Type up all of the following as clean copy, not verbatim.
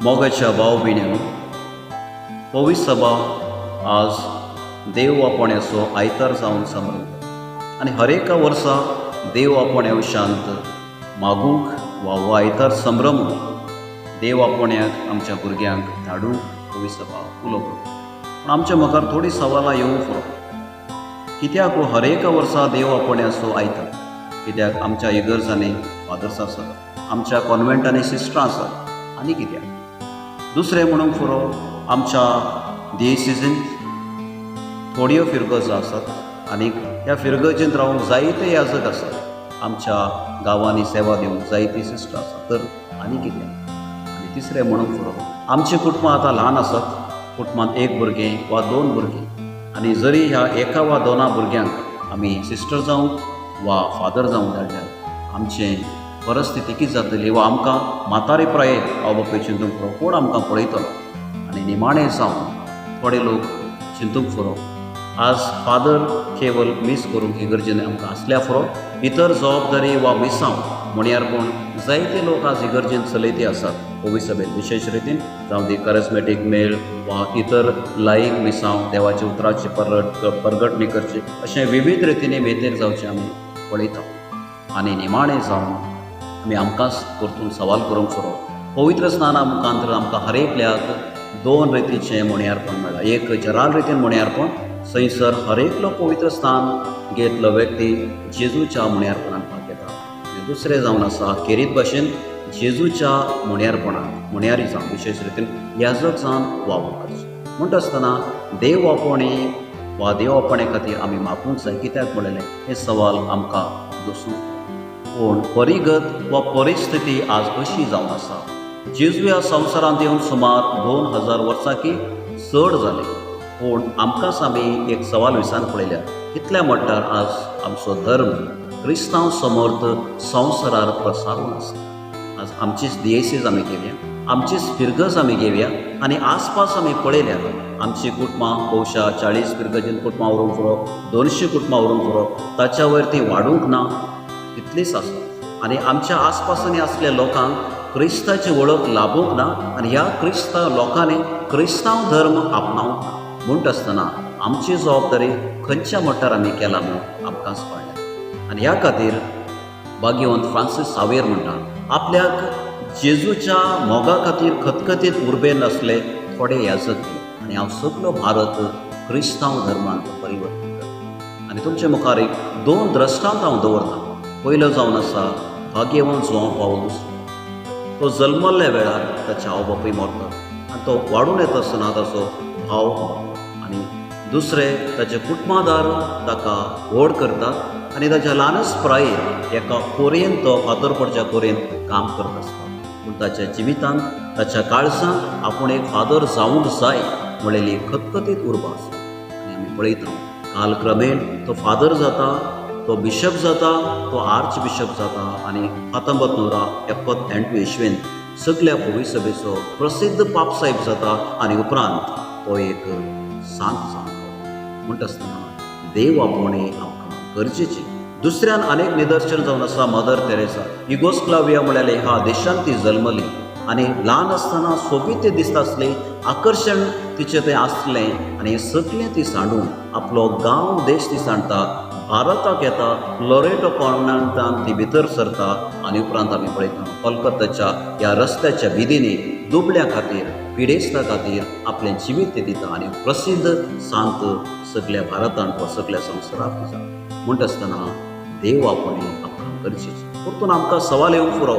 मोगाच्या भाव भयण्यो, पवित्र सभा आज देव आपोण्याचो आयतार जावन समरता आनी हर एका वर्सा देव आपोण्या शांत मागूंक वा हो आयतार संभ्रम देव आपोण्याक आमच्या भुरग्यांक धाडूंक पवित्र सभा उलोवप. पूण आमच्या मुखार थोडी सवालां येवंक फुरो. कित्याक हो हर एका वर्सा देव आपोण्याचो आयतार? कित्याक आमच्या इगर्जांनी फादर्स आसात, आमच्या कॉन्व्हेंटांनी सिस्टरां आसात, आनी कित्याक? दुसरें म्हणूंक फुरो, आमच्या डिएसिसीन थोड्यो फिरगज आसात आनी ह्या फिरगजींत रावूंक जायते याजक आसात. आमच्या गांवांनी सेवा दिवंक जायती सिस्टर आसात, तर आनी कित्याक? आनी तिसरें म्हणूंक फुरो, आमची कुटुंबां आतां ल्हान आसात. कुटुंबांत एक भुरगें वा दोन भुरगीं, आनी जरी ह्या एका वा दोना भुरग्यांक आमी सिस्टर जावंक वा फादर जावंक धाडल्यार आमचें परिस्थिती कितें जातली वा आमकां म्हातारे प्रायेक हांव बापूय चिंतूंक फुरो कोण आमकां पळयतलो. आनी निमाणें जावन थोडे लोक चिंतूंक फुरो, आज फादर केवल मीस करूंक ही गरजेन आमकां आसल्या फुरो इतर जबाबदारी वा मिसांव म्हणल्यारपण जायते लोक आज इगर्जेन चलयते आसात. पवित्र सभेत विशेष रितीन जावं ती कॅरिझमॅटीक मेळ वा इतर लायक मिसांव देवाच्या उतराची परगटणी करची अशें विविध रितींनी मेतेर जावचें आमी पळयता. आनी निमाणें जावन आमी आमकांच परतून सवाल करूंक फुरो. पवित्र स्नाना मुखांतर आमकां हर एकल्याक दोन रितीचें म्हणयारपण मेळ्ळां. एक जराल रितीन म्हणयारपण, थंयसर हर एकलो पवित्र स्नान घेतलो व्यक्ती जेजूच्या म्हणयारपणान भाग घेता. आनी दुसरें जावन आसा खेरीत भाशेन जेजूच्या म्हणयारी जावन विशेष रितीन याजक जावन वावर करचें. म्हणटा आसतना देव आपोवणे वा देव आपोवणे खातीर आमी मापूंक जाय. कित्याक म्हणलें हे सवाल आमकां दसूंक. पूण परिगत वा परिस्थिती आज अशी जावन आसा. जेजू ह्या संवसारांत येवन सुमार 2000 वर्सां की चड जाले. पूण आमकांच आमी एक सवाल विचारून पळयल्या, कितल्या मट्टार आज आमचो धर्म क्रिस्तांव समर्थ संवसारार प्रसारून आसा. आज आमचीच डिएसीज आमी घेवया, आमचीच फिरगज आमी घेवया आनी आसपास आमी पळयल्या आमची कुटुंबां भोवशा 40 फिरगजीन कुटुंबां उरूंक फुरो, 200 कुटुंबां उरूंक फुरो, ताच्या वयर ती वाडूंक ना तितलीच आसा. आनी आमच्या आसपासांनी आसलेल्या लोकांक क्रिस्ताची वळख लाभूंक ना आनी ह्या क्रिस्तांव लोकांनी क्रिस्तांव धर्म आपणावंक ना. म्हणटा आसतना आमची जबाबदारी खंयच्या मट्टार आमी केला म्हणून आमकांच कळ्ळें. आनी ह्या खातीर भाग्यवंत फ्रांसीस सावेर म्हणटा, आपल्याक जेजूच्या मोगा खातीर खतखतीत उर्बे नासले थोडे याजक दी आनी हांव सगळो भारत क्रिस्तांव धर्मांत परिवर्तन करता. आनी तुमचे मुखार एक दोन द्रश्टांत हांव दवरतां. पयलो जावन आसा भाग्यवंत जुआंव पावल II. तो जल्मल्ल्या वेळार ताचे आवय बापूय मरतात आनी तो वाडून येता आसतना ताचो भाव आनी दुसरें ताचे कुटुंबादार ताका व्हड करतात आनी ताच्या ल्हानच प्रायेर एका कोरेन तो फातर पडच्या कोरेन काम करता आसता. पूण ताच्या जिवितांत ताच्या काळजांत आपूण एक फादर जावंक जाय म्हणलेली खतखतीत उर्बा आसा. आनी आमी पळयता काल क्रमेण तो फादर जाता, तो बिशप जाता, तो आर्च बिशप जाता आनी 1978 इस्वेंत सगळ्या पवित्र सभेचो प्रसिद्ध पाप साहेब जाता आनी उपरांत तो एक सांत जाता. म्हणटा आसतना देव आपोवणे आमकां गरजेची. दुसऱ्यान अनेक निदर्शन जावन आसा मदर तेरेसा. युगोस्लाविया म्हळ्यार ह्या देशांत ती जल्मली आनी ल्हान आसतना सोबीत दिसता आसली, आकर्शण तिचें तें आसलें आनी सगळें ती सांडून आपलो गांव देश ती सांडटा, भारताक येता, लोरेटो कॉन्व्हेंटांत ती भितर सरता आनी उपरांत आमी पळयता कोलकाताच्या ह्या रस्त्याच्या विधींनी दुबळ्या खातीर पिडेस्ता खातीर आपलें जिवीत ती दिता आनी प्रसिद्ध सांत सगळ्या भारतांत वा सगळ्या संवसाराक ती जाता. म्हणटा आसतना देव आपोवणे आमकां गरजेचें. परतून आमकां सवाल येवंक फुरो,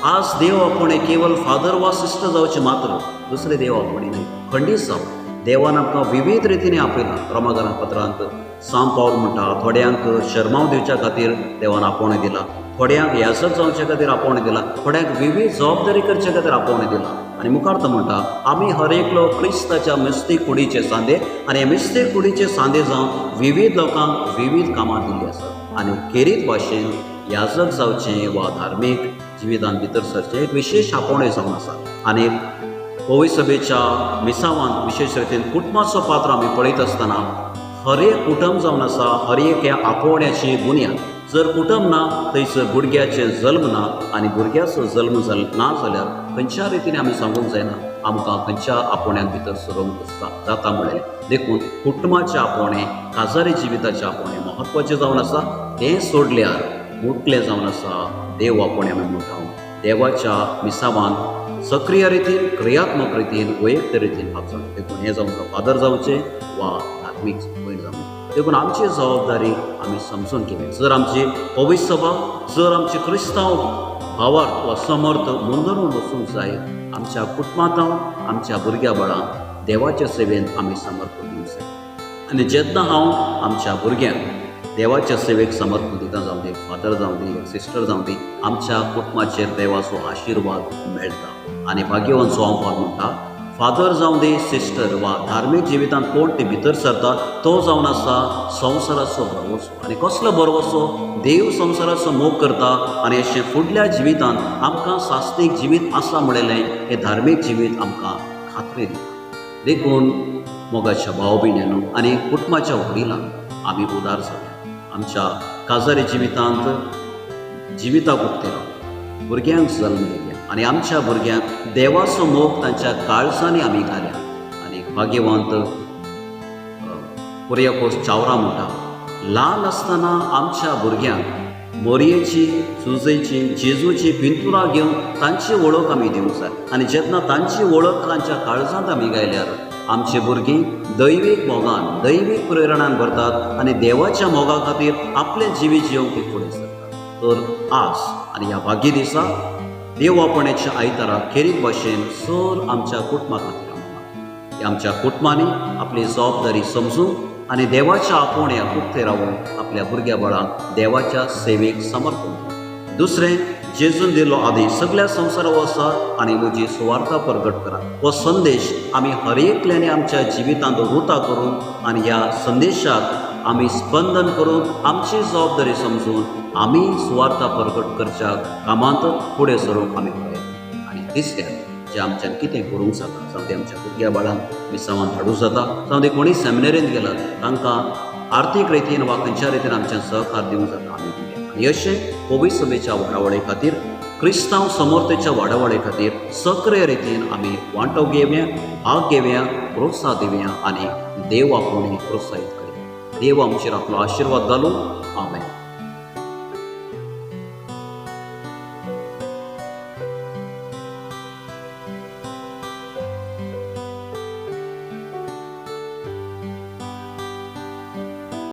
आज देव आपोवणे केवल फादर वा सिस्टर जावचें मात्र, दुसरें देव आपोवणे न्हय, खंडीत जावं. देवान आमकां विविध रितींनी आपयलां. रोमाकारा पत्रांत सांत पावल म्हणटा, थोड्यांक शर्माव दिवच्या खातीर देवान आपोवणें दिला, थोड्यांक याजक जावचे खातीर आपोवणें दिला, थोड्यांक विविध जबाबदारी करचे खातीर आपोवणें दिला. आनी मुखार तो म्हणटा, आमी हर एकलो क्रिस्ताच्या मिस्तीक कुडीचे सांदे आनी हे मिस्तीक कुडीचे सांदे जावन विविध लोकांक विविध कामां दिल्लीं आसात. आनी खेरीत भाशेन याजक जावचें वा धार्मीक जिवितांत भितर सरचें एक विशेष आपोवणें जावन आसा. आनी पवित्र सभेच्या मिसावांत विशेष रितीन कुटुंबाचो पात्र आमी पळयत आसतना हर एक कुटुंब जावन आसा, हर एक ह्या आपोवण्याची बुन्याद जर कुटुंब ना थंयसर भुरग्याचे जल्म ना आनी भुरग्याचो जल्म ना जाल्यार खंयच्या रितीन आमी सांगूंक जायना आमकां खंयच्या आपोण्यान भितर सरोंक जाता म्हळें. देखून कुटुंबाचें आपोवणें काजारी जिविताचें आपोवणें म्हत्वाचें जावन आसा. तें सोडल्यार मुटलें जावन आसा देव आपोवणें आमी म्हणटा देवाच्या मिसावान सक्रीय रितीन क्रियात्मक रितीन वैयक्तीक रितीन वागचें. देखून हें जावन फादर जावचें वा धार्मीक भयण जावचें. देखून आमची जबाबदारी आमी समजून घेवची. जर आमची पवित्र सभा जर आमचे क्रिस्तांव भावार्थ वा समर्थ मुंदरून वचूंक जाय आमच्या कुटुंबांत आमच्या भुरग्या बळांक देवाच्या सेवेन आमी समर्पण दिवंक जाय. आनी जेन्ना हांव आमच्या भुरग्यांक देवाच्या सेवेक समर्पण दिता जावं दी फादर जावं दी सिस्टर जावं दी आमच्या कुटुंबाचेर देवाचो आशिर्वाद मेळटा. आनी भाग्यवान सो हांव म्हणटा फादर जावं दी सिस्टर वा धार्मीक जिवितांत कोण ते भितर सरता तो जावन आसा संवसाराचो बरवसो. आनी कसलो बरवसो देव संवसाराचो मोग करता आनी अशें फुडल्या जिवितांत आमकां सास्तीक जिवीत आसा म्हणलेलें हें धार्मीक जिवीत आमकां खात्री दिता. देखून मोगाच्या भाव भयण्यांनो आनी कुटुंबाच्या वडिलांक आमी उदार जावया. आमच्या काजारी जिवितांत जिविताक उक्ते रावया भुरग्यांक जल्म दिवया आनी आमच्या भुरग्यांक देवाचो मोग तांच्या काळजांनी आमी घाल्या. आनी भाग्यवंत कुरियाकोस चावरा म्हणटा ल्हान आसतना आमच्या भुरग्यांक मोरयेची सुजेची जेजूची पिंतुरां घेवन तांची वळख आमी दिवंक जाय. आनी जेन्ना तांची वळख तांच्या काळजांत आमी गायल्यार आमची भुरगीं दैवीक मोगान दैवीक प्रेरणान भरतात आनी देवाच्या मोगा खातीर आपलें जिवीत जिवंक ती फुडें सरतात. तर आज आनी ह्या भाग्य दिसा देव आपोवण्याच्या आयतारा खेरीत भाशेन सर आमच्या कुटुंबा खातीर आमकां आमच्या कुटुंबांनी आपली जबाबदारी समजूंक आनी देवाच्या आपोवण्याक उक्ते रावून आपल्या भुरग्या बळांक देवाच्या सेवेक समर्पण दिवप. दुसरें जेजून दिलो आदेश सगळ्या संवसाराक वचा आनी म्हजी सुवार्ता प्रगट करा हो संदेश आमी हर एकल्यानी आमच्या जिवितांत उता करून आनी ह्या संदेशाक आमी स्पंदन करून आमची जबाबदारी समजून आमी सुवार्ता प्रगट करच्या कामांत फुडें सरूंक आमी प्रयत्न. आनी तिसऱ्यान जें आमच्यान कितें करूंक जाता जावं तें आमच्या भुरग्या बाळांक मिसावान हाडूंक जाता जावं ते कोणी सेमिनारींत गेलात तांकां आर्थीक रितीन वा खंयच्या रितीन आमच्यान सहकार दिवंक जाता आमी दिवया. आनी अशें पवित्र सभेच्या वाडावळे खातीर क्रिस्तांव समर्थेच्या वाडावळे खातीर सक्रीय रितीन आमी वांटो घेवया भाग घेवया प्रोत्साह दिवया आनी देव आपोवणी प्रोत्साहीत करया. देव आमचेर आपलो आशिर्वाद घालूं. आमेन.